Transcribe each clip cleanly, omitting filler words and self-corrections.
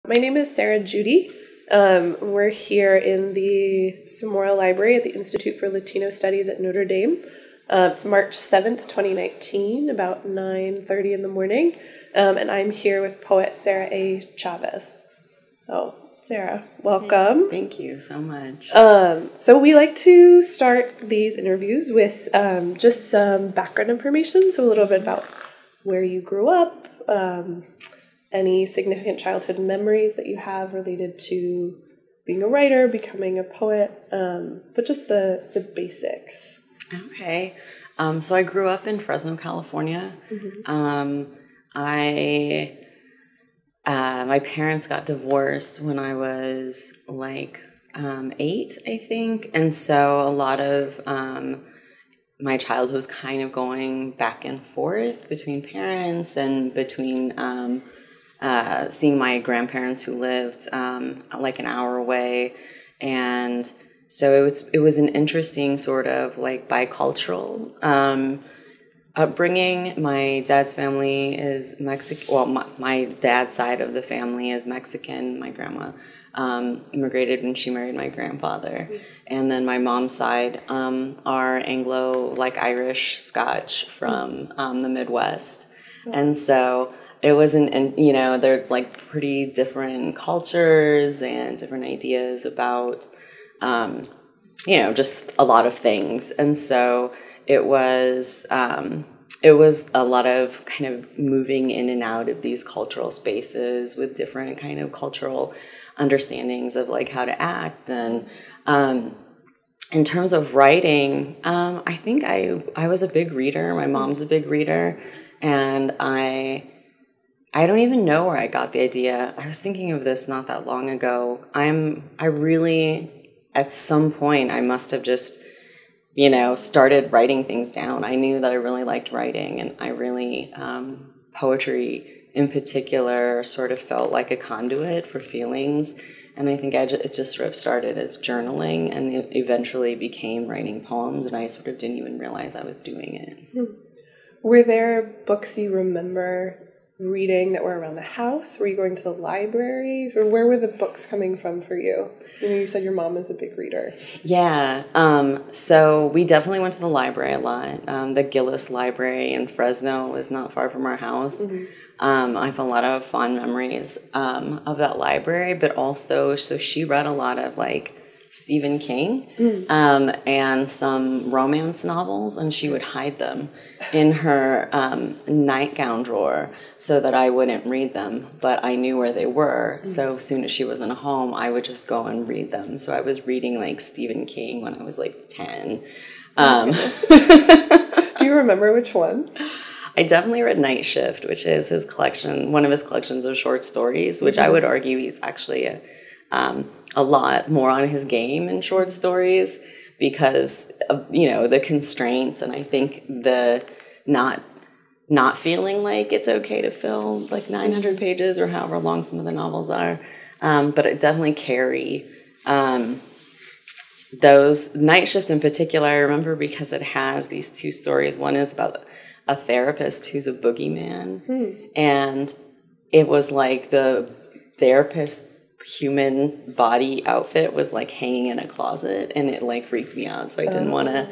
My name is Sarah Judy. We're here in the Samora Library at the Institute for Latino Studies at Notre Dame. It's March 7th, 2019, about 9:30 in the morning, and I'm here with poet Sarah A. Chavez. Oh, Sarah, welcome. Thank you so much. So we like to start these interviews with just some background information, so a little bit about where you grew up, any significant childhood memories that you have related to being a writer, becoming a poet, but just the basics. Okay. So I grew up in Fresno, California. Mm-hmm. My parents got divorced when I was 8, I think. And so a lot of my childhood was kind of going back and forth between parents and between seeing my grandparents who lived like an hour away. And so it was an interesting sort of bicultural upbringing. My dad's family is Mexican. Well, my dad's side of the family is Mexican. My grandma immigrated when she married my grandfather. And then my mom's side are Anglo, Irish, Scotch from the Midwest. And so it wasn't, they're pretty different cultures and different ideas about, just a lot of things. And so it was a lot of kind of moving in and out of these cultural spaces with different kind of cultural understandings of how to act. And in terms of writing, I think I was a big reader. My mom's a big reader, and I don't even know where I got the idea. I was thinking of this not that long ago. I really, at some point, I must have just, started writing things down. I knew that I really liked writing, and I really, poetry in particular sort of felt like a conduit for feelings. And I think it just sort of started as journaling, and it eventually became writing poems, and I sort of didn't even realize I was doing it. Were there books you remember reading that were around the house? Were you going to the libraries? Or where were the books coming from for you? You said your mom is a big reader. Yeah. So we definitely went to the library a lot. The Gillis Library in Fresno is not far from our house. Mm-hmm. I have a lot of fond memories of that library, but also, so she read a lot of Stephen King and some romance novels, and she would hide them in her nightgown drawer so that I wouldn't read them, but I knew where they were. So as soon as she wasn't home, I would just go and read them. So I was reading Stephen King when I was 10. Do you remember which one? I definitely read Night Shift, which is his collection, one of his collections of short stories, which I would argue he's actually a lot more on his game in short stories because of, the constraints, and I think the not feeling like it's okay to fill 900 pages or however long some of the novels are, but it definitely carry those. Night Shift in particular, I remember because it has these two stories. One is about a therapist who's a boogeyman, and it was the therapist's human body outfit was hanging in a closet, and it freaked me out, so I didn't want to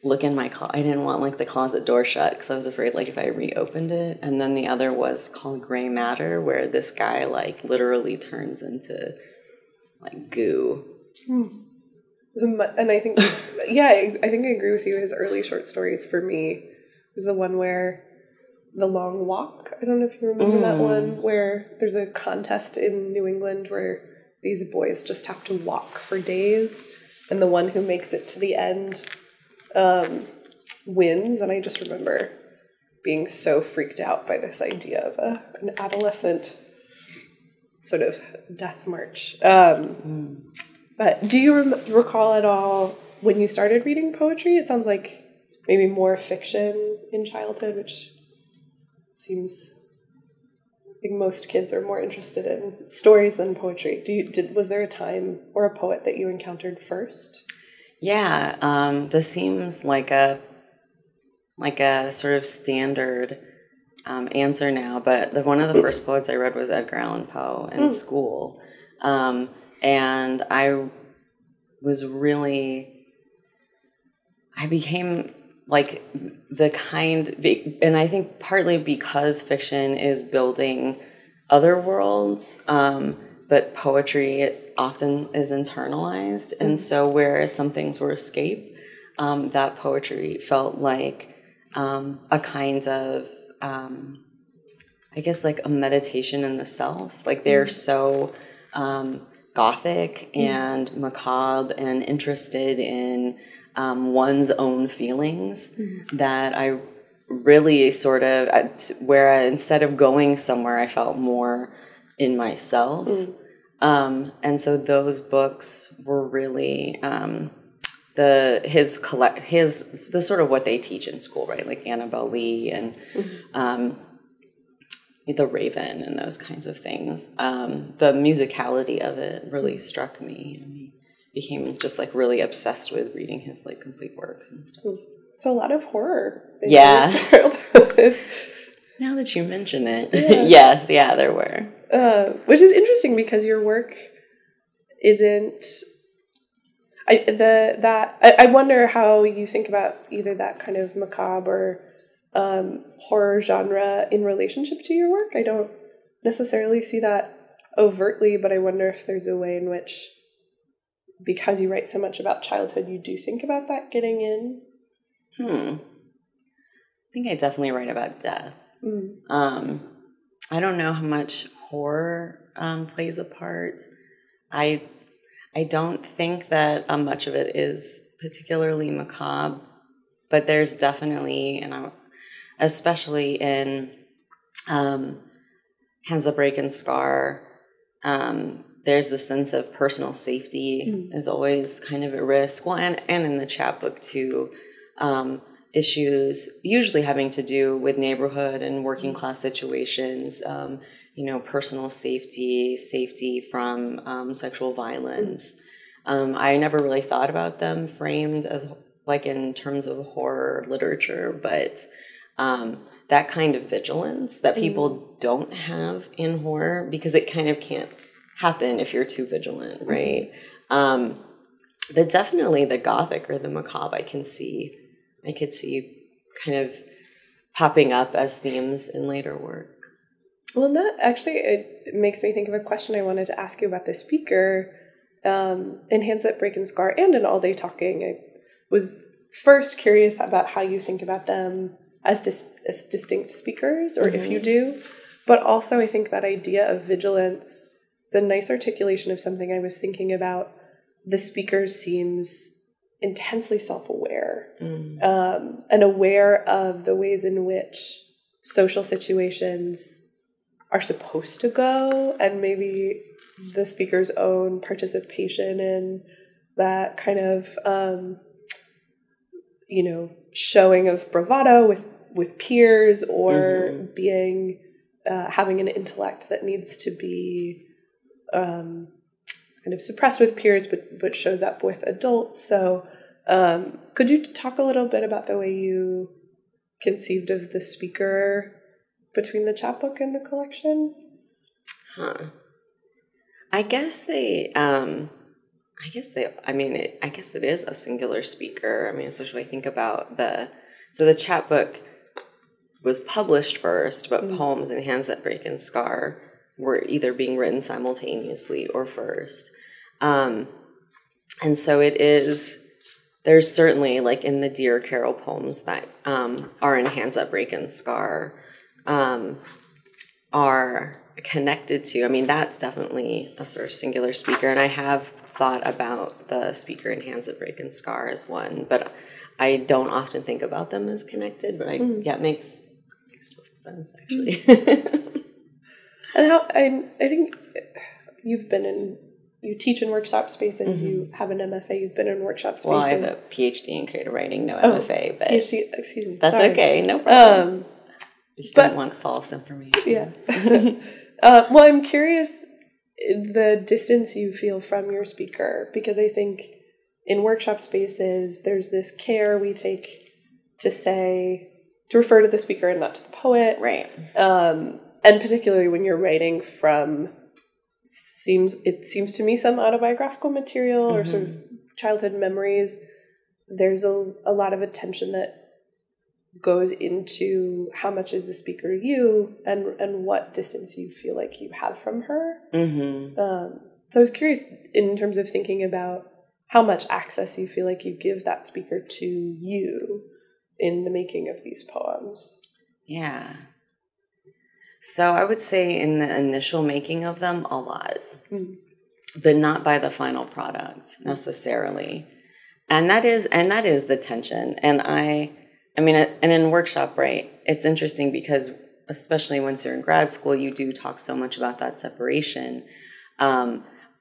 look in my I didn't want the closet door shut because I was afraid if I reopened it. And then the other was called Gray Matter, where this guy literally turns into goo. And I think I think I agree with you. His early short stories for me was the one where The Long Walk. I don't know if you remember that one, where there's a contest in New England where these boys just have to walk for days, and the one who makes it to the end wins. And I just remember being so freaked out by this idea of an adolescent sort of death march. But do you recall at all when you started reading poetry? It sounds like maybe more fiction in childhood, which seems, I think most kids are more interested in stories than poetry. Was there a time or a poet that you encountered first? Yeah, this seems like a sort of standard answer now, but one of the first poets I read was Edgar Allan Poe in school. And I became like and I think partly because fiction is building other worlds, but poetry often is internalized. And so whereas some things were escape, that poetry felt like a kind of, I guess, like a meditation in the self. Like they're so gothic and macabre and interested in one's own feelings that I really sort of, where instead of going somewhere, I felt more in myself. And so those books were really the sort of what they teach in school, right? Like Annabelle Lee and The Raven and those kinds of things. The musicality of it really struck me. And I became just like really obsessed with reading his like complete works and stuff. So a lot of horror. Yeah. Now that you mention it, yes, yeah, there were. Which is interesting because your work isn't. I wonder how you think about either that kind of macabre or horror genre in relationship to your work. I don't necessarily see that overtly, but I wonder if there's a way in which, because you write so much about childhood, you do think about that getting in. I think I definitely write about death. I don't know how much horror plays a part. I don't think that much of it is particularly macabre, but there's definitely, especially in Hands That Break and Scar, there's a sense of personal safety is always kind of at risk. Well, and in the chapbook too, issues usually having to do with neighborhood and working class situations, personal safety from sexual violence. I never really thought about them framed as like in terms of horror literature, but that kind of vigilance that people don't have in horror, because it kind of can't happen if you're too vigilant, right? But definitely the gothic or the macabre I could see kind of popping up as themes in later work. Well, that actually, it makes me think of a question I wanted to ask you about the speaker in Hands That Break and Scar and in All Day Talking. I was first curious about how you think about them as distinct speakers, or if you do, but also I think that idea of vigilance is a nice articulation of something I was thinking about. The speaker seems intensely self-aware and aware of the ways in which social situations are supposed to go, and maybe the speaker's own participation in that kind of showing of bravado with peers, or being having an intellect that needs to be kind of suppressed with peers but shows up with adults. So could you talk a little bit about the way you conceived of the speaker between the chapbook and the collection? I guess it is a singular speaker. I mean, especially I think about the chapbook was published first, but poems in Hands That Break and Scar were either being written simultaneously or first. And so there's certainly, like in the Dear Carol poems that are in Hands That Break and Scar, are connected to, I mean, that's definitely a sort of singular speaker. And I have thought about the speaker in Hands That Break and Scar as one, but I don't often think about them as connected, but it makes total sense, actually. And how, I think you teach in workshop spaces, you have an MFA, you've been in workshop spaces. Well, I have a PhD in creative writing, no MFA, but PhD, excuse me. That's sorry. Okay, no problem. Just didn't want false information. Yeah. Well, I'm curious the distance you feel from your speaker, because I think in workshop spaces, there's this care we take to say to refer to the speaker and not to the poet. Right. And particularly when you're writing from it seems to me some autobiographical material or sort of childhood memories, there's a lot of attention that goes into how much is the speaker you and what distance you feel like you have from her. So I was curious in terms of thinking about how much access you feel like you give that speaker to you in the making of these poems. Yeah. So I would say in the initial making of them, a lot, but not by the final product necessarily. And that is the tension. And and in workshop, right, it's interesting because especially once you're in grad school, you do talk so much about that separation.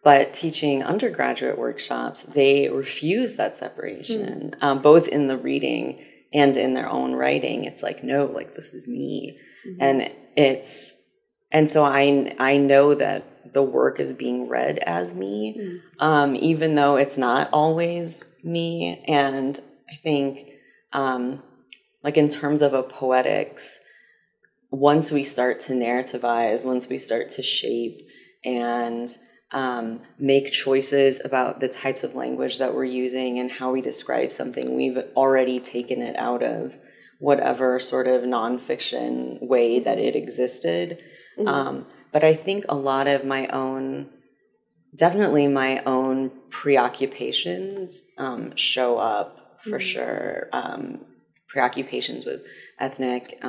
But teaching undergraduate workshops, they refuse that separation, both in the reading and in their own writing. It's like, no, like this is me. And so I know that the work is being read as me, even though it's not always me. And I think, like in terms of a poetics, once we start to narrativize, once we start to shape and make choices about the types of language that we're using and how we describe something, we've already taken it out of whatever sort of nonfiction way that it existed. But I think a lot of definitely my own preoccupations show up for sure. Preoccupations with ethnic,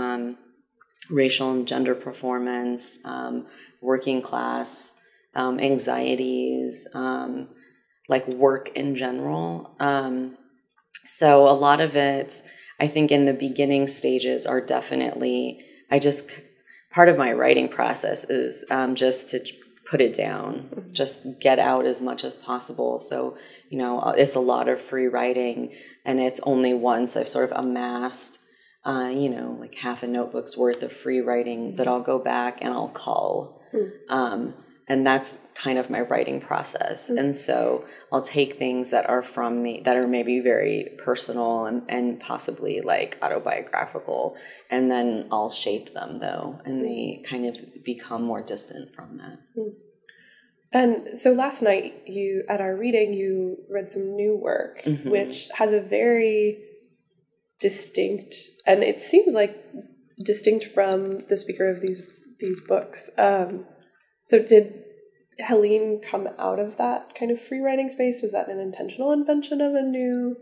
racial and gender performance, working class, anxieties, like work in general. So a lot of it, I think in the beginning stages are definitely, part of my writing process is just to put it down, just get out as much as possible. So, it's a lot of free writing, and it's only once I've sort of amassed, like half a notebook's worth of free writing that I'll go back and I'll cull. And that's kind of my writing process. And so I'll take things that are from me, that are maybe very personal and possibly like autobiographical, and then I'll shape them though, and they kind of become more distant from that. And so last night at our reading, you read some new work, which has a very distinct, and it seems like distinct from the speaker of these books. So did Helene come out of that kind of free writing space? Was that an intentional invention of a new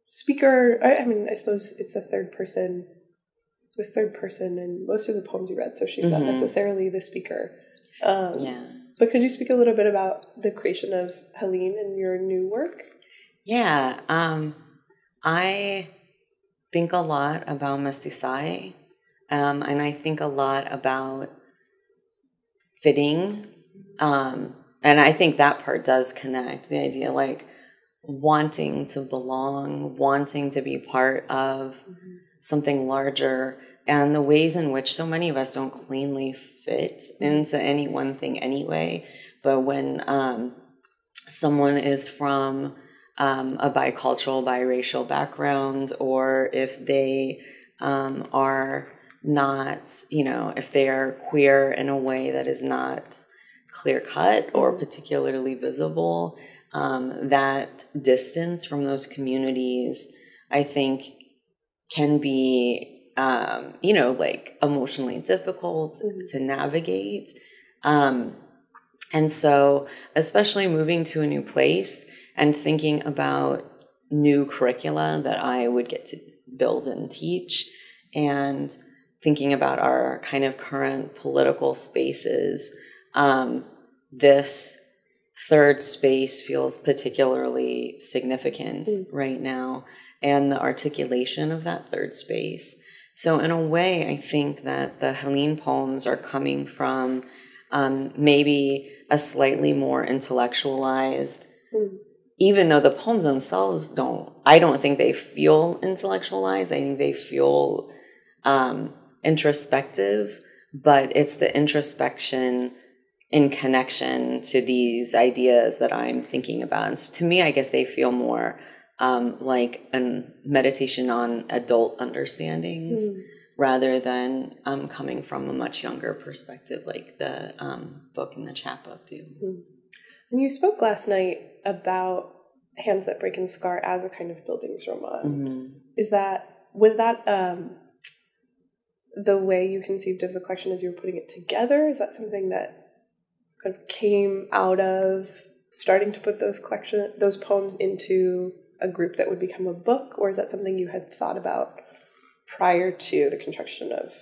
speaker? I suppose it's a third person. It was third person in most of the poems you read, so she's not necessarily the speaker. But could you speak a little bit about the creation of Helene and your new work? Yeah. I think a lot about mestizaje, and I think a lot about fitting. And I think that part does connect, the idea like wanting to belong, wanting to be part of something larger, and the ways in which so many of us don't cleanly fit into any one thing anyway. But when someone is from a bicultural, biracial background, or if they are not, if they are queer in a way that is not clear-cut or particularly visible, that distance from those communities, I think, can be, like emotionally difficult to navigate. And so, especially moving to a new place and thinking about new curricula that I would get to build and teach, and thinking about our kind of current political spaces, this third space feels particularly significant right now, and the articulation of that third space. So in a way, I think that the Helene poems are coming from maybe a slightly more intellectualized, even though the poems themselves I don't think they feel intellectualized. I think they feel introspective, but it's the introspection in connection to these ideas that I'm thinking about. And so to me, I guess they feel more like a meditation on adult understandings rather than coming from a much younger perspective, like the book and the chapbook do. And you spoke last night about Hands That Break and Scar as a kind of Bildungsroman. Was that the way you conceived of the collection as you were putting it together? Is that something that kind of came out of starting to put those poems into a group that would become a book, or is that something you had thought about prior to the construction of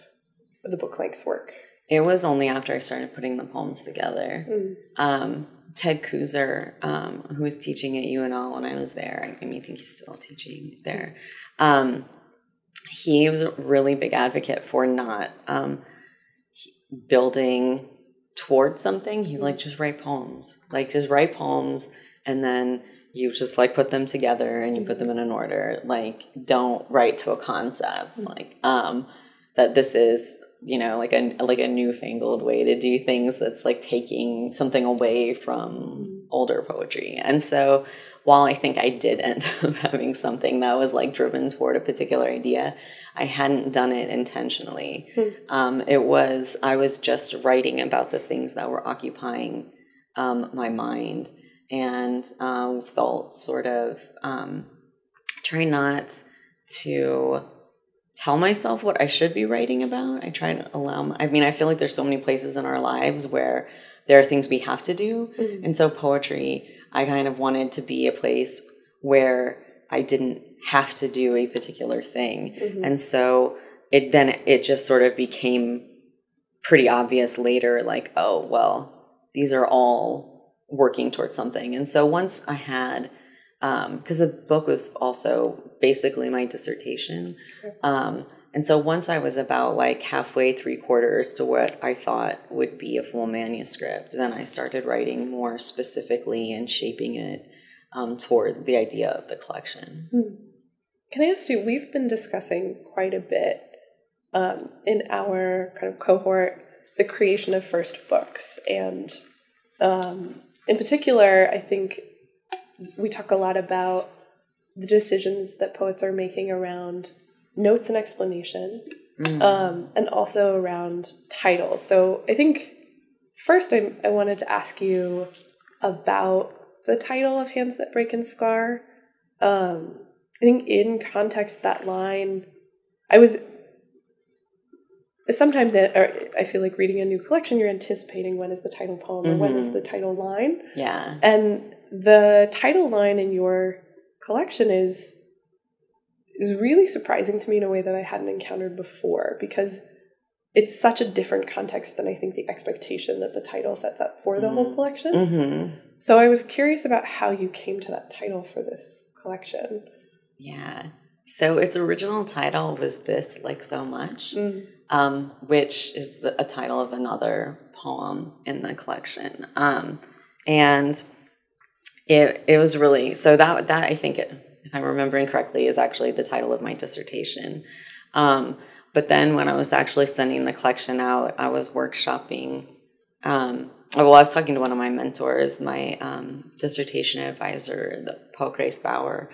the book-length work? It was only after I started putting the poems together. Ted Kuzer, who was teaching at UNL when I was there, I think he's still teaching there, he was a really big advocate for not building towards something. He's like, just write poems. Like, just write poems, and then you just, like, put them together and you put them in an order. Like, don't write to a concept. Like, that this is, you know, like a newfangled way to do things that's, like, taking something away from older poetry. And so while I think I did end up having something that was, like, driven toward a particular idea, I hadn't done it intentionally. I was just writing about the things that were occupying my mind, and felt sort of trying not to tell myself what I should be writing about. I try to I feel like there's so many places in our lives where there are things we have to do. And so poetry, I kind of wanted to be a place where I didn't have to do a particular thing. And so it just sort of became pretty obvious later, like, oh, well, these are all working towards something. And so once I had, because the book was also basically my dissertation. And so once I was about, like, halfway, 3/4 to what I thought would be a full manuscript, then I started writing more specifically and shaping it toward the idea of the collection. Can I ask you, we've been discussing quite a bit in our kind of cohort the creation of first books. And in particular, I think we talk a lot about the decisions that poets are making around notes and explanation, and also around titles. So I think first I wanted to ask you about the title of Hands That Break and Scar. I think in context, that line, I feel like reading a new collection, you're anticipating when is the title poem or when is the title line. Yeah. And the title line in your collection is really surprising to me in a way that I hadn't encountered before, because it's such a different context than I think the expectation that the title sets up for the whole collection. So I was curious about how you came to that title for this collection. Yeah. So its original title was This Like So Much, which is a title of another poem in the collection. And it was really, so that I think, if I'm remembering correctly, is actually the title of my dissertation. But then when I was actually sending the collection out, I was workshopping. I was talking to one of my mentors, my dissertation advisor, the poet Grace Bauer,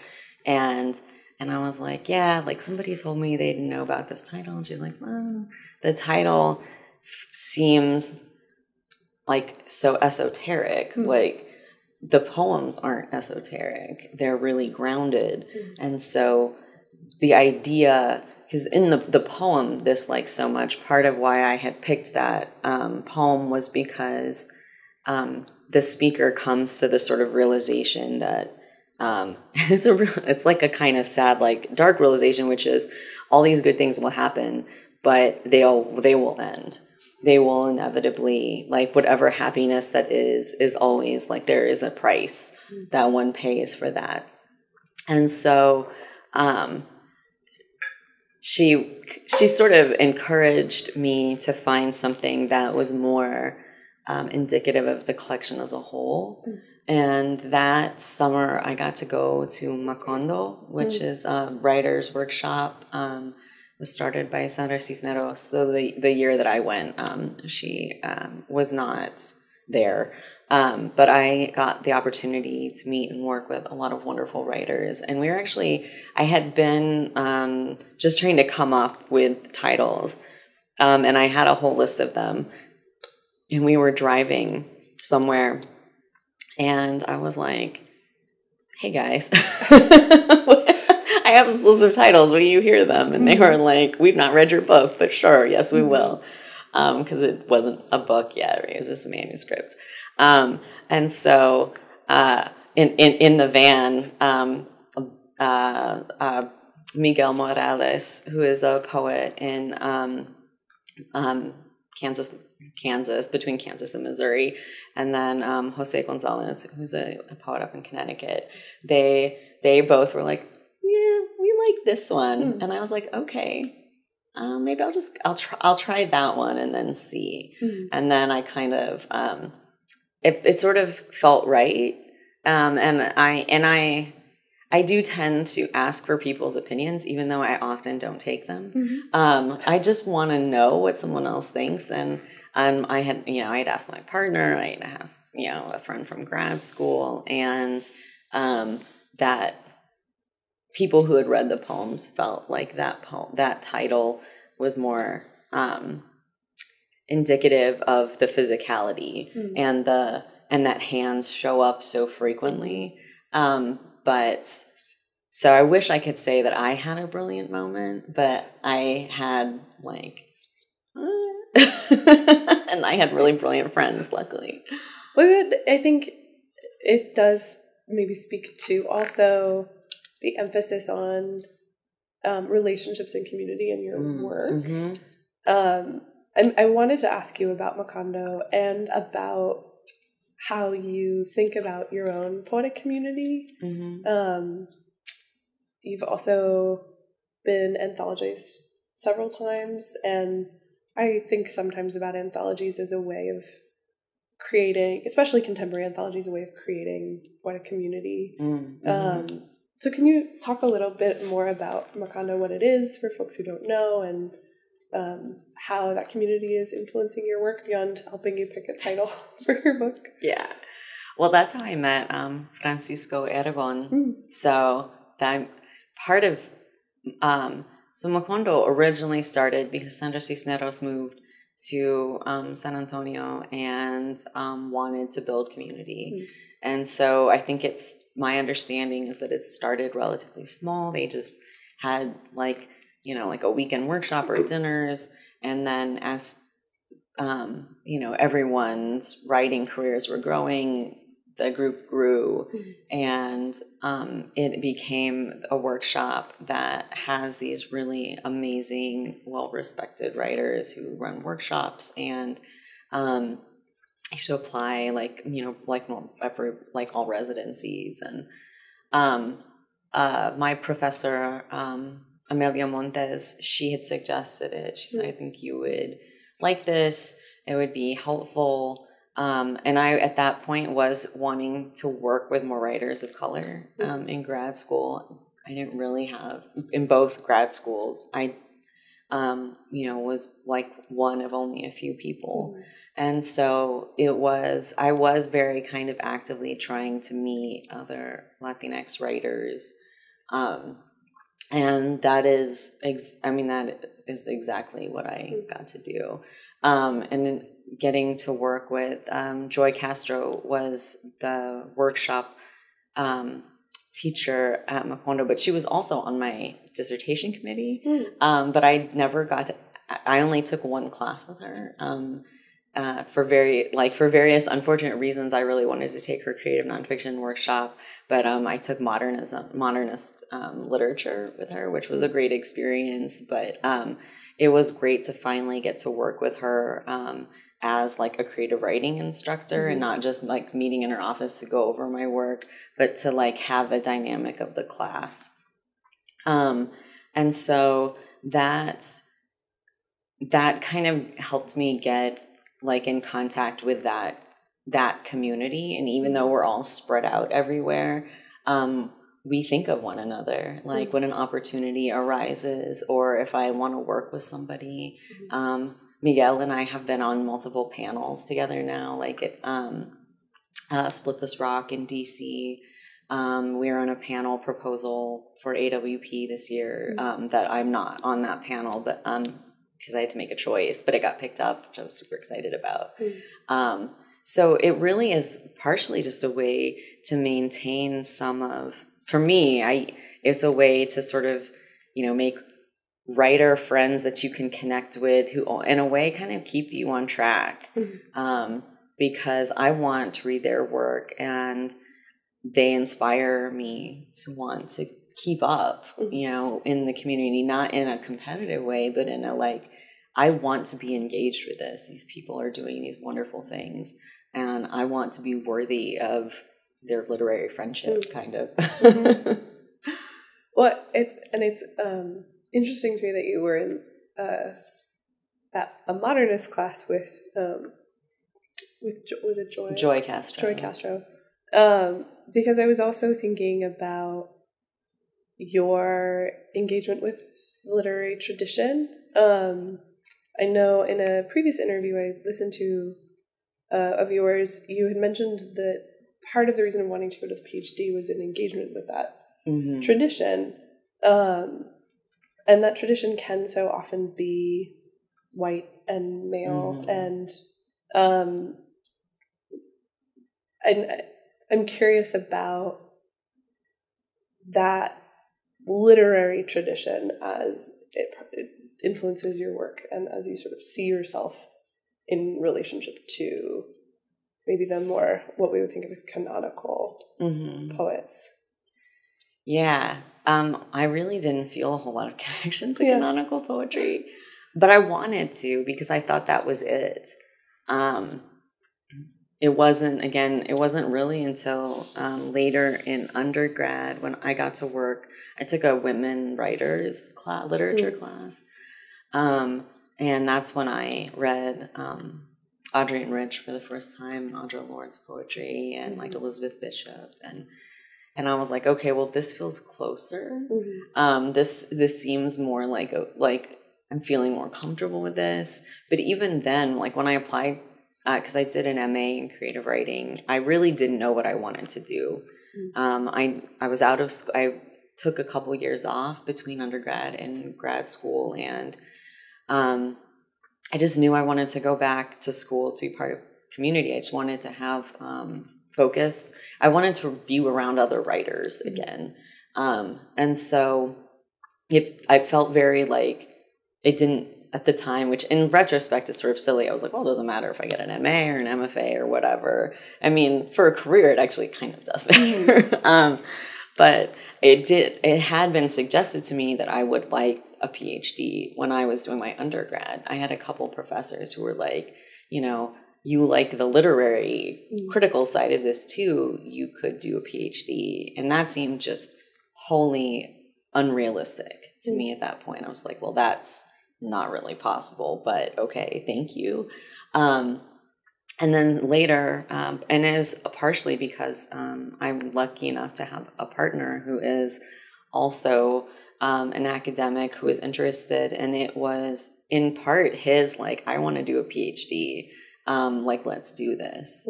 and I was like, yeah, like, somebody told me they didn't know about this title. And she's like, well, the title seems like so esoteric. Like, the poems aren't esoteric. They're really grounded. And so the idea, because in the poem, This Like So Much, part of why I had picked that poem was because the speaker comes to the sort of realization that it's like a kind of sad, like, dark realization, which is all these good things will happen, but they will end. They will inevitably, like, whatever happiness that is always, like, there is a price that one pays for that. And so she sort of encouraged me to find something that was more indicative of the collection as a whole. And that summer, I got to go to Macondo, which is a writer's workshop. It was started by Sandra Cisneros. So the year that I went, she was not there. But I got the opportunity to meet and work with a lot of wonderful writers. And I had been just trying to come up with titles. And I had a whole list of them. And we were driving somewhere. And I was like, hey guys, I have this list of titles. Will you hear them? And they were like, we've not read your book, but sure, yes, we will. Because it wasn't a book yet, right? It was just a manuscript. And so in the van, Miguel Morales, who is a poet in Kansas, between Kansas and Missouri, and then Jose Gonzalez, who's a poet up in Connecticut, they both were like, yeah, we like this one. And I was like, okay, maybe I'll try that one and then see. And then I kind of it sort of felt right. And I do tend to ask for people's opinions, even though I often don't take them. I just want to know what someone else thinks. And I had asked my partner, I had asked, a friend from grad school, and that people who had read the poems felt like that title was more indicative of the physicality and that hands show up so frequently. But so I wish I could say that I had a brilliant moment, but I had and I had really brilliant friends, luckily. Well, I think it does maybe speak to also the emphasis on relationships and community in your work. I wanted to ask you about Macondo and about how you think about your own poetic community. You've also been anthologized several times, and I think sometimes about anthologies as a way of creating, especially contemporary anthologies, a way of creating poetic community. So can you talk a little bit more about Macondo, what it is for folks who don't know, and how that community is influencing your work beyond helping you pick a title for your book? Yeah. Well, that's how I met Francisco Eragon. So I'm part of... So Macondo originally started because Sandra Cisneros moved to San Antonio and wanted to build community. And so I think my understanding is that it started relatively small. They just had like a weekend workshop or dinners. And then as, everyone's writing careers were growing, the group grew, and it became a workshop that has these really amazing, well-respected writers who run workshops, and you have to apply like all residencies. And my professor, Amelia Montes, she had suggested it. She said, I think you would like this. It would be helpful. And I, at that point, was wanting to work with more writers of color in grad school. I didn't really have, in both grad schools, I, was like one of only a few people. And so I was very kind of actively trying to meet other Latinx writers. And that is exactly what I got to do. And getting to work with Joy Castro was the workshop teacher at Macondo, but she was also on my dissertation committee. But I only took one class with her. For various unfortunate reasons, I really wanted to take her creative nonfiction workshop, but I took modernist literature with her, which was a great experience. But it was great to finally get to work with her as like a creative writing instructor, and not just like meeting in her office to go over my work, but to like have the dynamic of the class. And so that kind of helped me get like in contact with that community. And even though we're all spread out everywhere, we think of one another, like when an opportunity arises, or if I want to work with somebody. Miguel and I have been on multiple panels together now. Split This Rock in DC. We were on a panel proposal for AWP this year that I'm not on that panel, but because I had to make a choice, but it got picked up, which I was super excited about. So it really is partially just a way to maintain for me, it's a way to sort of, make writer friends that you can connect with who, in a way, kind of keep you on track. Because I want to read their work and they inspire me to want to keep up, in the community, not in a competitive way, but in a I want to be engaged with this. These people are doing these wonderful things, and I want to be worthy of their literary friendship, kind of. Well, it's interesting to me that you were in a modernist class with was it Joy? Joy Castro. Joy Castro. Because I was also thinking about your engagement with literary tradition. I know in a previous interview I listened to of yours, you had mentioned that part of the reason of wanting to go to the PhD was an engagement with that tradition. And that tradition can so often be white and male, and I'm curious about that literary tradition as it influences your work and as you sort of see yourself in relationship to maybe the more what we would think of as canonical poets. Yeah. I really didn't feel a whole lot of connection to canonical poetry, but I wanted to because I thought that was it. It wasn't really until later in undergrad when I got to work. I took a women writers literature class. And that's when I read Audrey and Rich for the first time, Audre Lorde's poetry, and Elizabeth Bishop. And I was like, okay, well, this feels closer. This seems more like I'm feeling more comfortable with this. But even then, when I applied, because I did an MA in creative writing, I really didn't know what I wanted to do. I was out of school. I took a couple years off between undergrad and grad school, and I just knew I wanted to go back to school to be part of community. I just wanted to have focus. I wanted to be around other writers again. And so I felt very it didn't at the time, which in retrospect is sort of silly. I was like, well, it doesn't matter if I get an MA or an MFA or whatever. I mean, for a career, it actually kind of does matter. But it had been suggested to me that I would like a PhD when I was doing my undergrad. I had a couple professors who were like, you like the literary critical side of this too, you could do a PhD. And that seemed just wholly unrealistic to me at that point. I was like, well, that's not really possible, but okay, thank you. And then later, and it is partially because I'm lucky enough to have a partner who is also an academic who is interested, and it was in part his I want to do a PhD, let's do this.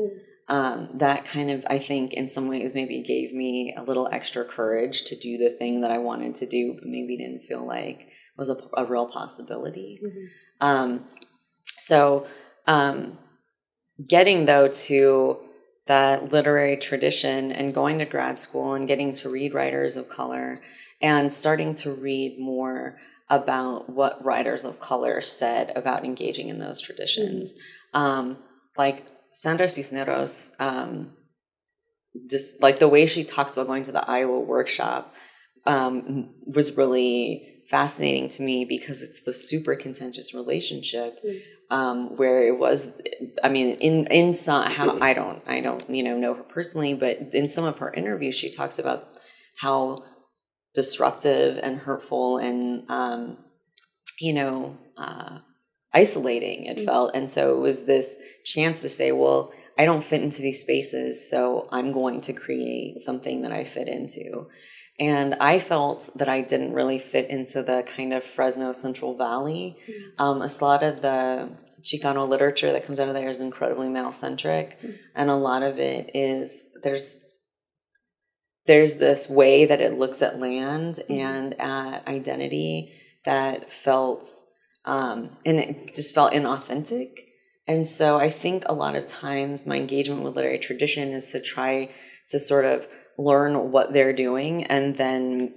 That kind of, I think in some ways maybe gave me a little extra courage to do the thing that I wanted to do, but maybe didn't feel like was a real possibility. So getting though to that literary tradition and going to grad school and getting to read writers of color and starting to read more about what writers of color said about engaging in those traditions. Sandra Cisneros, just the way she talks about going to the Iowa workshop was really fascinating to me because it's the super contentious relationship where it was, I mean, in some, how I don't know her personally, but in some of her interviews, she talks about how disruptive and hurtful and, isolating it felt. And so it was this chance to say, well, I don't fit into these spaces, so I'm going to create something that I fit into. And I felt that I didn't really fit into the kind of Fresno Central Valley. A lot of the Chicano literature that comes out of there is incredibly male-centric. And a lot of it is, there's this way that it looks at land and at identity that felt, and it just felt inauthentic. And so I think a lot of times my engagement with literary tradition is to try to sort of learn what they're doing and then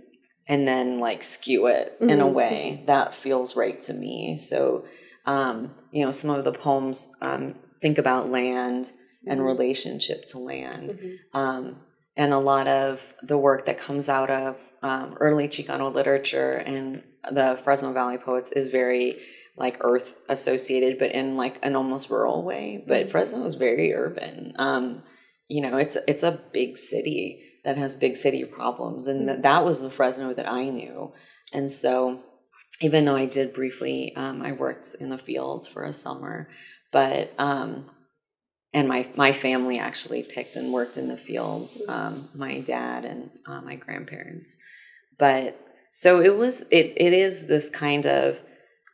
like skew it in a way that feels right to me. So, you know, some of the poems think about land and relationship to land. And a lot of the work that comes out of early Chicano literature and the Fresno Valley poets is very like earth associated, but in like an almost rural way. But Fresno is very urban. You know, it's a big city that has big city problems. And that was the Fresno that I knew. And so even though I did briefly, I worked in the fields for a summer, but, and my family actually picked and worked in the fields, my dad and my grandparents. But so it is this kind of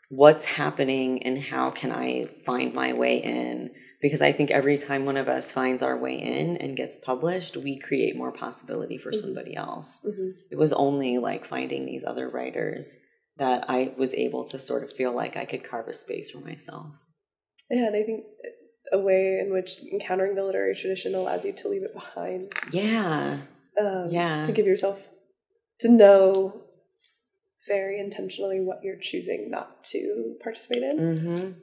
what's happening and how can I find my way in? Because I think every time one of us finds our way in and gets published, we create more possibility for somebody else. It was only like finding these other writers that I was able to sort of feel like I could carve a space for myself. Yeah, and I think a way in which encountering the literary tradition allows you to leave it behind. Yeah. To give yourself, to know very intentionally what you're choosing not to participate in.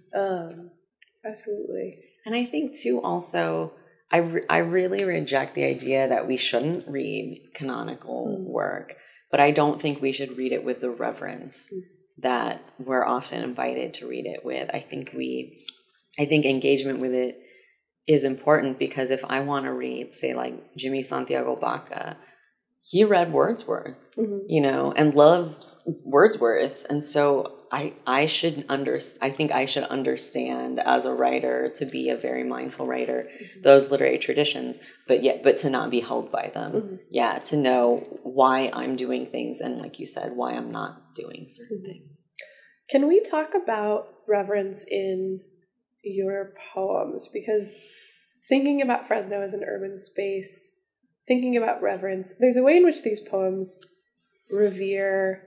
Absolutely. And I think too also, I really reject the idea that we shouldn't read canonical work, but I don't think we should read it with the reverence that we're often invited to read it with. I think engagement with it is important because if I want to read, say, like Jimmy Santiago Baca, he read Wordsworth, you know, and loves Wordsworth. And so I think I should understand as a writer, to be a very mindful writer, those literary traditions, but to not be held by them. Yeah, to know why I'm doing things and, like you said, why I'm not doing certain things. Can we talk about reverence in your poems? Because thinking about Fresno as an urban space, thinking about reverence, there's a way in which these poems revere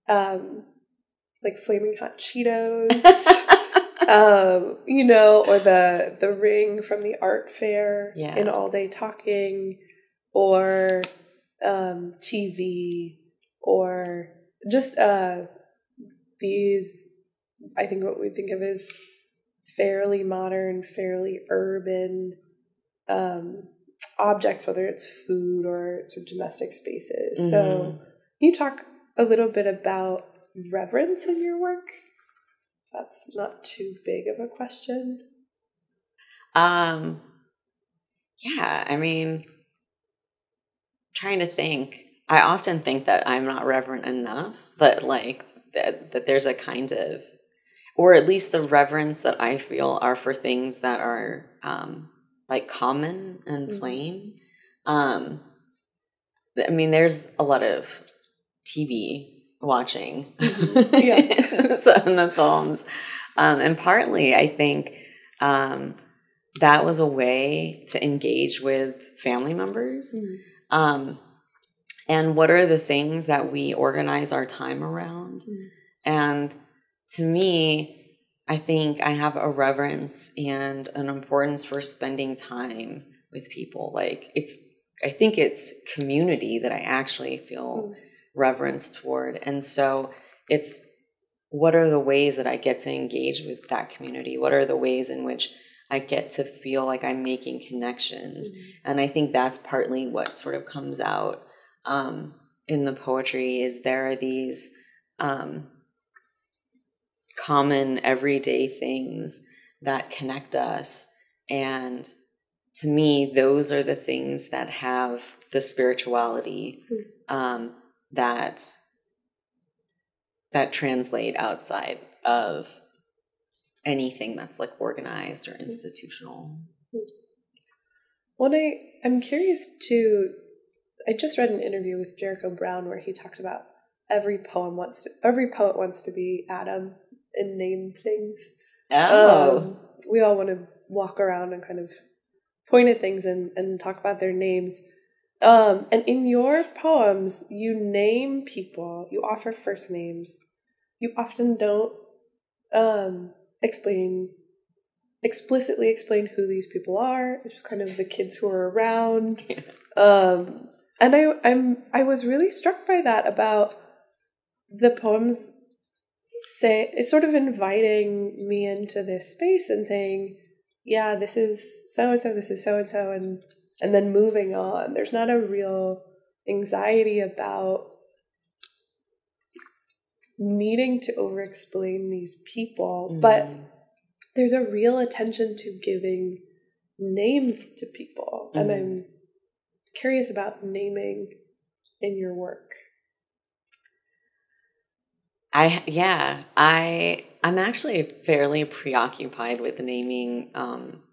like Flaming Hot Cheetos, you know, or the ring from the art fair in All Day Talking, or TV, or just these, I think what we think of as fairly modern, fairly urban objects, whether it's food or sort of domestic spaces. So can you talk a little bit about reverence in your work? That's not too big of a question. Yeah, I mean, trying to think. I often think that I'm not reverent enough, but like that there's a kind of, or at least the reverence that I feel are for things that are like common and plain. I mean, there's a lot of TV watching in the poems. And partly, I think that was a way to engage with family members. And what are the things that we organize our time around? And to me, I think I have a reverence and an importance for spending time with people. Like I think it's community that I actually feel reverence toward. And so it's, what are the ways that I get to engage with that community? What are the ways in which I get to feel like I'm making connections? And I think that's partly what sort of comes out in the poetry, is there are these common everyday things that connect us. And to me, those are the things that have the spirituality that translate outside of anything that's like organized or institutional. Well, I'm curious too. I just read an interview with Jericho Brown where he talked about every poet wants to be Adam and name things. Oh. We all want to walk around and kind of point at things and talk about their names. And in your poems, you name people, you offer first names. You often don't explicitly explain who these people are. It's just kind of the kids who are around. And I was really struck by that about the poems. It's sort of inviting me into this space and saying, yeah, this is so-and-so, this is so-and-so, and then moving on. There's not a real anxiety about needing to over-explain these people, but there's a real attention to giving names to people. And I'm curious about naming in your work. I'm actually fairly preoccupied with naming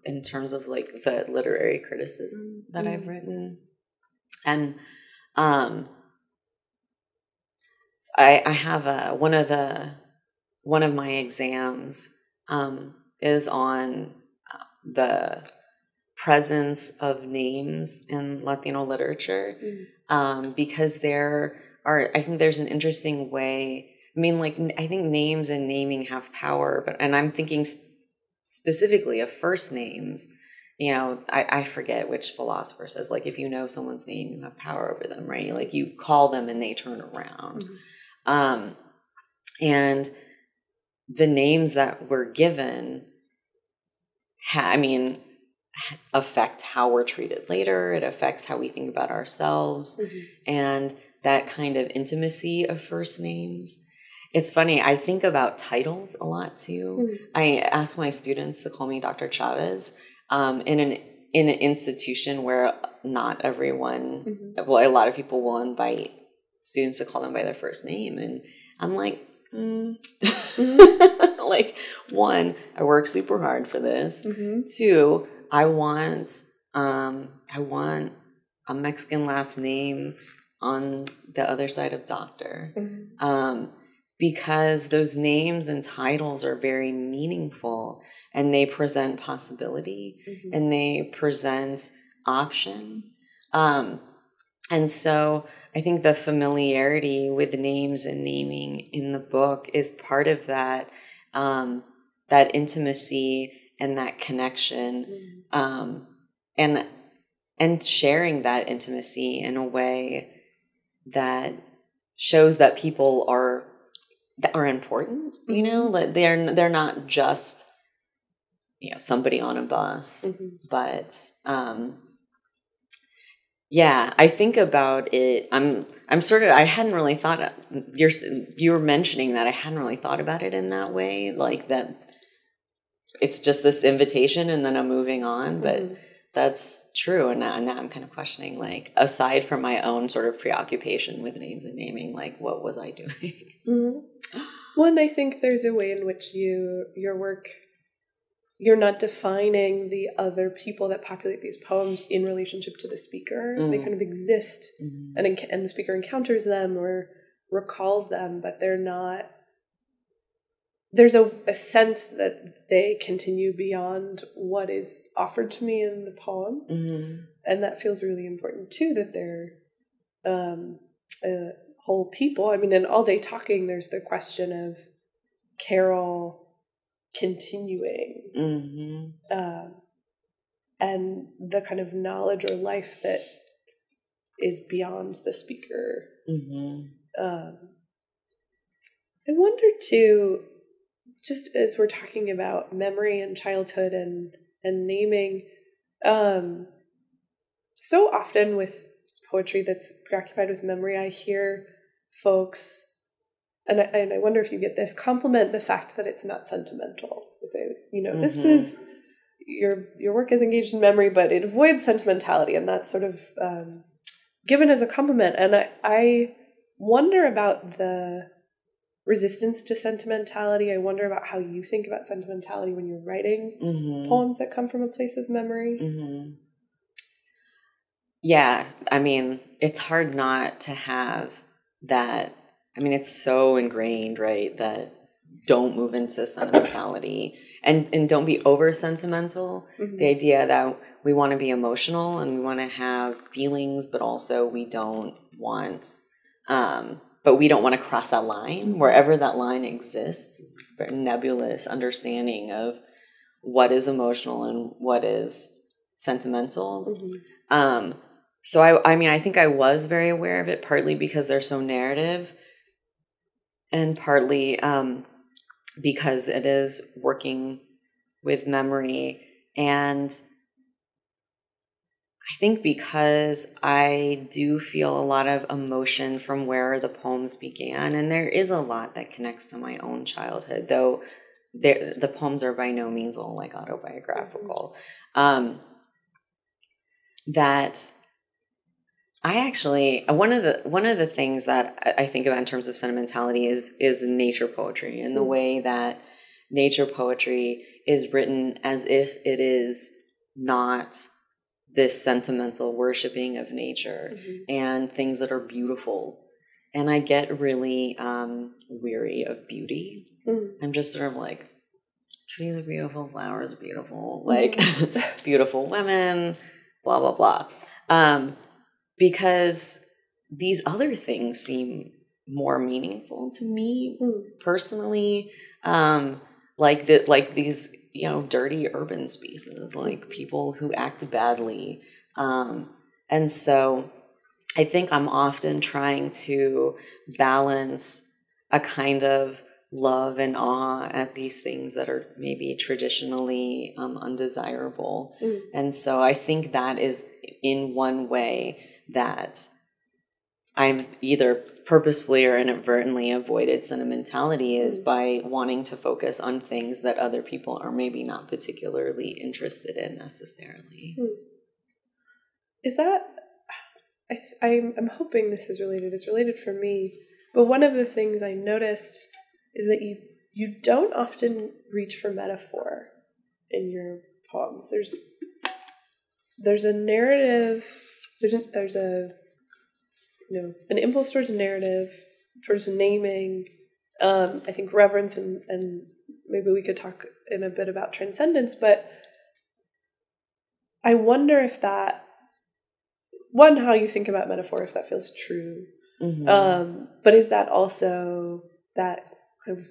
in terms of like the literary criticism that I've written. And I have one of my exams is on the presence of names in Latino literature, because I think there's an interesting way. I mean, like, I think names and naming have power, and I'm thinking specifically of first names. You know, I forget which philosopher says, like, if you know someone's name, you have power over them, right? Like, you call them and they turn around. And the names that we're given, affect how we're treated later. It affects how we think about ourselves, and that kind of intimacy of first names. It's funny, I think about titles a lot too. I ask my students to call me Dr. Chavez in an institution where not everyone, well, a lot of people will invite students to call them by their first name. And I'm like, like, one, I work super hard for this. Two, I want a Mexican last name on the other side of doctor. Because those names and titles are very meaningful, and they present possibility, and they present option. And so I think the familiarity with names and naming in the book is part of that, that intimacy and that connection, and sharing that intimacy in a way that shows that people are important, you know, that they're not just, you know, somebody on a bus, but I think about it. I'm sort of, I hadn't really thought, you were mentioning that I hadn't really thought about it in that way, like that it's just this invitation and then I'm moving on, but that's true. And now I'm kind of questioning, like, aside from my own sort of preoccupation with names and naming, like, what was I doing? One, I think there's a way in which your work, you're not defining the other people that populate these poems in relationship to the speaker. They kind of exist, and the speaker encounters them or recalls them, but they're not. There's a sense that they continue beyond what is offered to me in the poems, and that feels really important too. That they're whole people. I mean, in All Day Talking, there's the question of Carol continuing, and the kind of knowledge or life that is beyond the speaker. I wonder too, just as we're talking about memory and childhood and naming, so often with poetry that's preoccupied with memory, I hear folks, and I wonder if you get this, compliment the fact that it's not sentimental. They say, you know, this is, your work is engaged in memory, but it avoids sentimentality, and that's sort of given as a compliment. And I wonder about the resistance to sentimentality. I wonder about how you think about sentimentality when you're writing poems that come from a place of memory. Yeah, I mean, it's hard not to have that. I mean, it's so ingrained, right, that don't move into sentimentality. and don't be over sentimental. The idea that we want to be emotional and we want to have feelings, but also we don't want to cross that line. Wherever that line exists, it's a very nebulous understanding of what is emotional and what is sentimental. So I think I was very aware of it, partly because they're so narrative, and partly because it is working with memory. And I think because I do feel a lot of emotion from where the poems began, and there is a lot that connects to my own childhood, though the poems are by no means all like autobiographical, that I actually, one of the things that I think about in terms of sentimentality is nature poetry, and the way that nature poetry is written as if it is not this sentimental worshiping of nature and things that are beautiful. And I get really weary of beauty. I'm just sort of like, trees are beautiful, flowers are beautiful, like beautiful women, blah, blah, blah. Because these other things seem more meaningful to me personally, like these, dirty urban spaces, like people who act badly. And so I think I'm often trying to balance a kind of love and awe at these things that are maybe traditionally undesirable. And so I think that is in one way that I've either purposefully or inadvertently avoided sentimentality is by wanting to focus on things that other people are maybe not particularly interested in necessarily. Is that, I'm hoping this is related. It's related for me. But one of the things I noticed is that you don't often reach for metaphor in your poems. There's a narrative, there's a an impulse towards narrative, towards naming. I think reverence and maybe we could talk in a bit about transcendence, but I wonder if that, one, how you think about metaphor, if that feels true. But is that also that kind of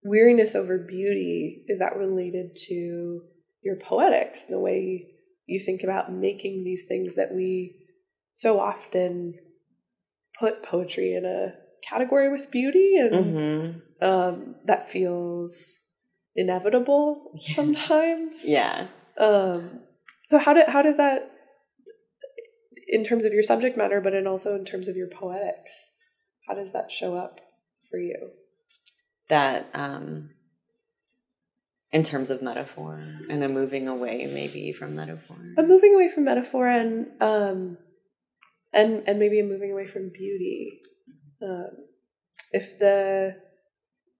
weariness over beauty, is that related to your poetics, the way you think about making these things that we so often put poetry in a category with beauty, and that feels inevitable sometimes. So how does that, in terms of your subject matter, but also in terms of your poetics, how does that show up for you? That in terms of metaphor and a moving away maybe from metaphor. A moving away from metaphor and maybe a moving away from beauty. If the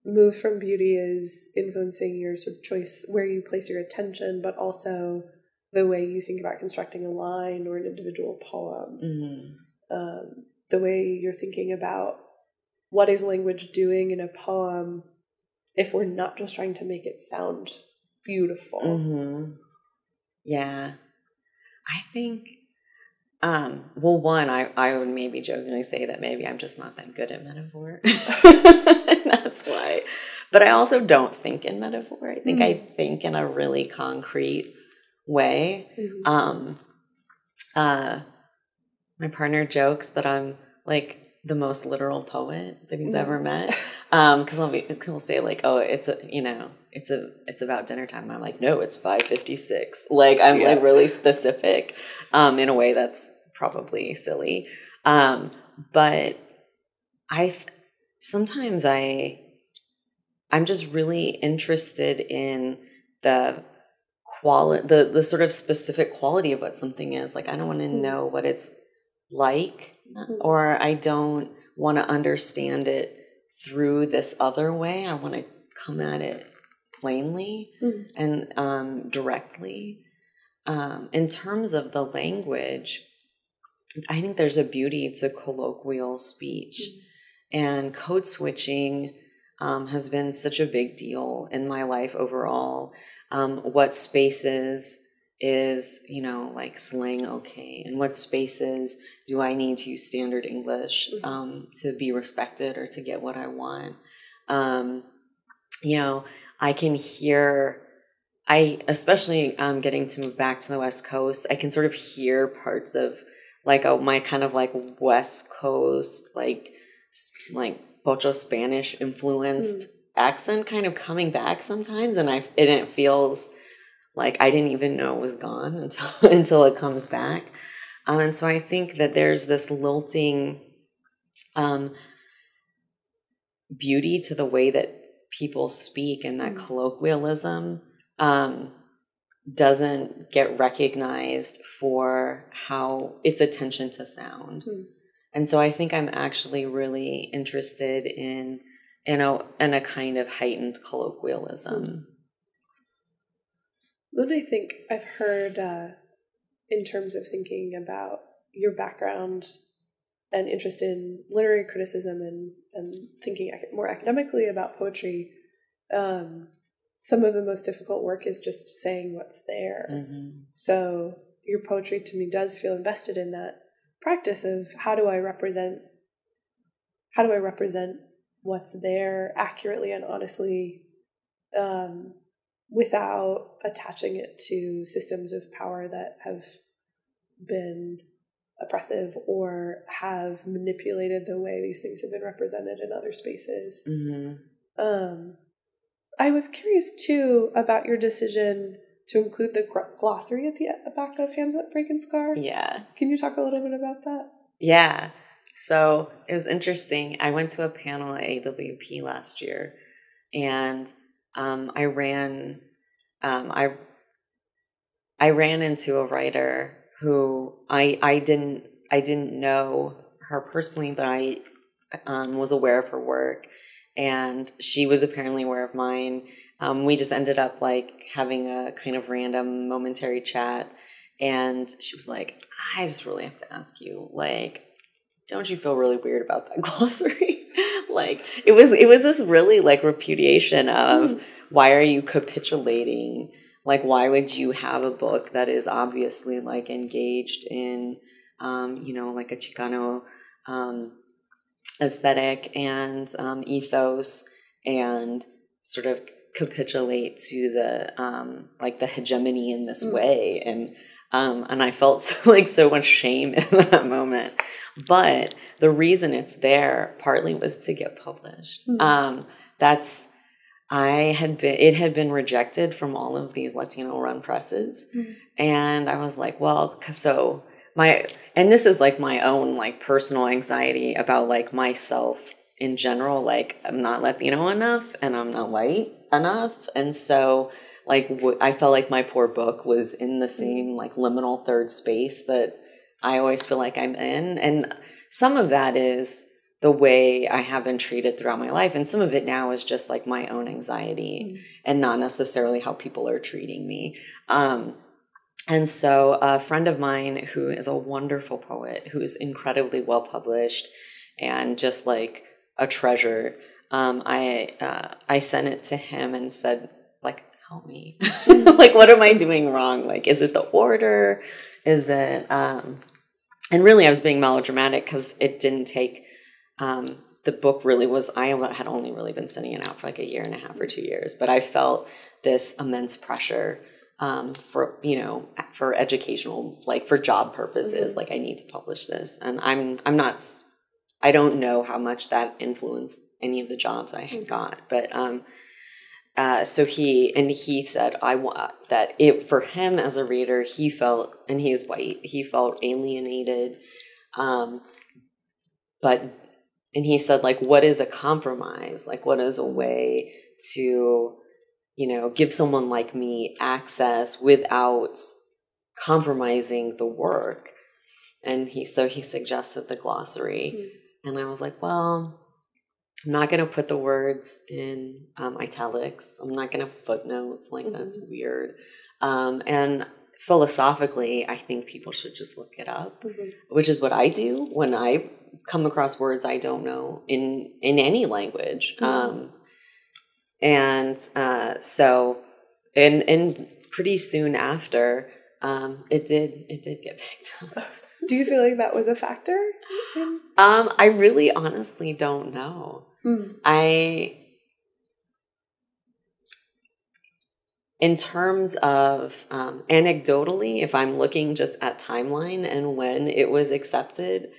move from beauty is influencing your sort of choice, where you place your attention, but also the way you think about constructing a line or an individual poem, the way you're thinking about what is language doing in a poem if we're not just trying to make it sound beautiful. Yeah. I think, well, one, I would maybe jokingly say that maybe I'm just not that good at metaphor. And that's why. But I also don't think in metaphor. I think I think in a really concrete way. My partner jokes that I'm like the most literal poet that he's ever met. Because he'll say like, oh, it's about dinner time. And I'm like, no, it's 5:56. Like I'm like really specific, in a way that's probably silly. But sometimes I'm just really interested in the the sort of specific quality of what something is. Like I don't want to know what it's like, or I don't want to understand it through this other way. I want to come at it plainly and directly. In terms of the language, I think there's a beauty to colloquial speech and code switching. has been such a big deal in my life overall. What spaces is, like slang okay? And what spaces do I need to use standard English to be respected or to get what I want? I can hear, especially getting to move back to the West Coast, I can sort of hear parts of like my kind of like West Coast, like Pocho Spanish influenced accent kind of coming back sometimes. And it feels like I didn't even know it was gone until it comes back. And so I think that there's this lilting beauty to the way that people speak, and that colloquialism doesn't get recognized for how its attention to sound. And so I think I'm actually really interested in a kind of heightened colloquialism. What I think I've heard in terms of thinking about your background and interest in literary criticism and thinking more academically about poetry, some of the most difficult work is just saying what's there. So your poetry to me does feel invested in that practice of how do I represent what's there accurately and honestly, without attaching it to systems of power that have been oppressive or have manipulated the way these things have been represented in other spaces. I was curious too about your decision to include the glossary at the back of Hands That Break and Scar. Yeah. Can you talk a little bit about that? Yeah. So it was interesting. I went to a panel at AWP last year, and I ran into a writer who I didn't know her personally, but I was aware of her work, and she was apparently aware of mine. We just ended up like having a kind of random momentary chat, and she was like, I just really have to ask you, like, don't you feel really weird about that glossary? Like it was this really like repudiation of why are you capitulating? Like, why would you have a book that is obviously like engaged in, like a Chicano aesthetic and ethos, and sort of capitulate to the like the hegemony in this way, and I felt so much shame in that moment. But the reason it's there partly was to get published. It had been rejected from all of these Latino run presses, and I was like, well, and this is like my own like personal anxiety about like myself in general. Like I'm not Latino enough, and I'm not white enough, and so like I felt like my poor book was in the same like liminal third space that I always feel like I'm in. And some of that is the way I have been treated throughout my life, and some of it now is just like my own anxiety and not necessarily how people are treating me. And so a friend of mine who is a wonderful poet, who is incredibly well published and just like a treasure, I sent it to him and said, like, help me. Like, what am I doing wrong? Like, is it the order? Is it, and really I was being melodramatic because it didn't take, the book really was, I had only really been sending it out for like 1.5 years or 2 years, but I felt this immense pressure, for educational, like for job purposes, like I need to publish this. And I don't know how much that influenced any of the jobs I had got, but, so he said, I want that it, for him as a reader, he felt, and he is white, he felt alienated. And he said, like, what is a compromise? Like, what is a way to, give someone like me access without compromising the work? And he suggested the glossary. And I was like, well, I'm not going to put the words in italics. I'm not going to footnotes. Like, that's weird. And philosophically, I think people should just look it up, which is what I do when I come across words I don't know in any language. And and pretty soon after, it did get picked up. Do you feel like that was a factor? I really honestly don't know. In terms of anecdotally, if I'm looking just at timeline and when it was accepted,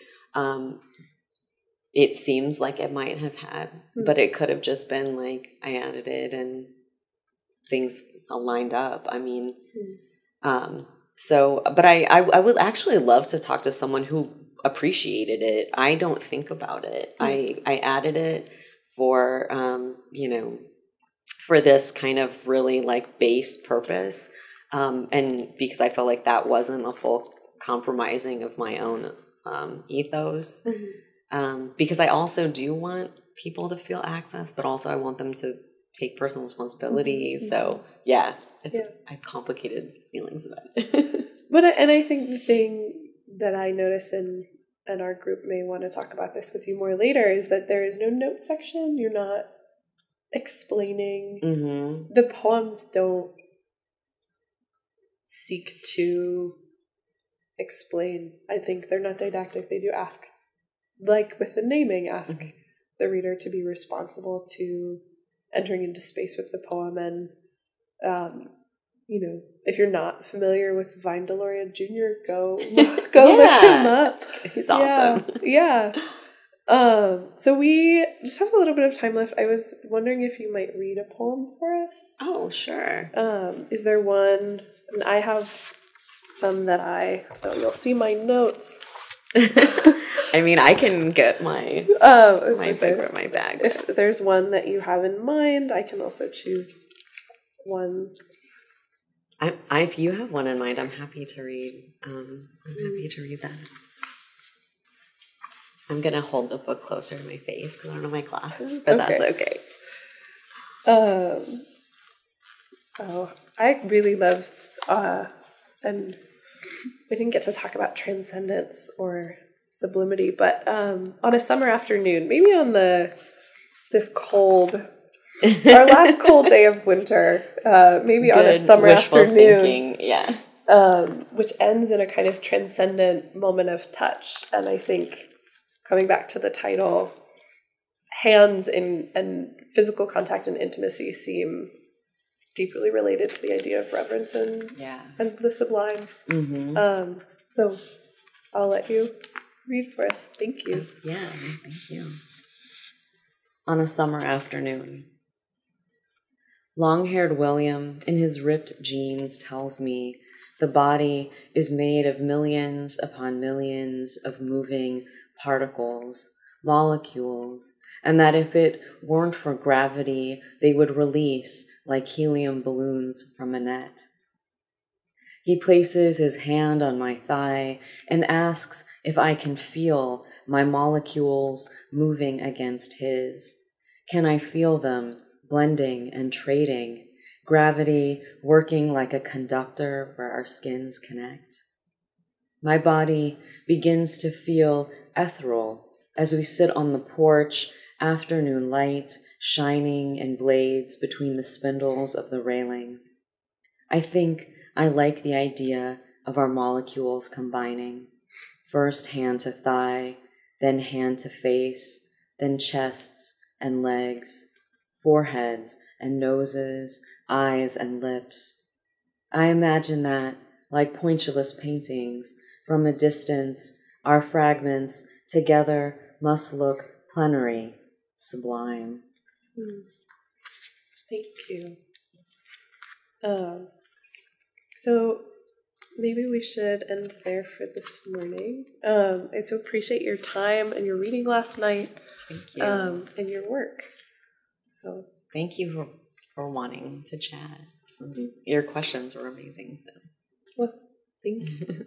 it seems like it might have had, but it could have just been like I added it and things lined up. I mean, but I would actually love to talk to someone who appreciated it. I don't think about it. I added it for, for this kind of really like base purpose. And because I felt like that wasn't a full compromising of my own ethos. Because I also do want people to feel access, but also I want them to take personal responsibility. So I have complicated feelings about it. And I think the thing that I noticed, and our group may want to talk about this with you more later, is that there is no note section. You're not explaining. The poems don't seek to explain. I think they're not didactic. They do ask, like with the naming, ask the reader to be responsible to entering into space with the poem. And if you're not familiar with Vine Deloria Jr., go look him up. He's awesome. So we just have a little bit of time left. I was wondering if you might read a poem for us. Oh, sure. Is there one? And I have some that you'll see my notes. I mean, I can get my favorite in my bag. If there's one that you have in mind, I can also choose one. If you have one in mind, I'm happy to read. I'm happy to read that. I'm gonna hold the book closer to my face because I don't know my glasses, but that's okay. I really loved, and we didn't get to talk about transcendence or sublimity, but on a summer afternoon, maybe on this cold, our last cold day of winter, maybe on a summer afternoon, which ends in a kind of transcendent moment of touch. And I think, coming back to the title, hands and physical contact and intimacy seem deeply related to the idea of reverence and the sublime. So I'll let you read for us. Thank you. Thank you. On a summer afternoon. Long-haired William, in his ripped jeans, tells me the body is made of millions upon millions of moving particles, molecules, and that if it weren't for gravity, they would release like helium balloons from a net. He places his hand on my thigh and asks if I can feel my molecules moving against his. Can I feel them blending and trading, gravity working like a conductor where our skins connect? My body begins to feel ethereal as we sit on the porch, afternoon light shining in blades between the spindles of the railing. I think I like the idea of our molecules combining, first hand to thigh, then hand to face, then chests and legs, foreheads and noses, eyes and lips. I imagine that, like pointillist paintings, from a distance, our fragments together must look plenary, sublime. Thank you. So maybe we should end there for this morning. I so appreciate your time and your reading last night. Thank you. And your work. So. Thank you for wanting to chat. Your questions were amazing. So. Well, thank you.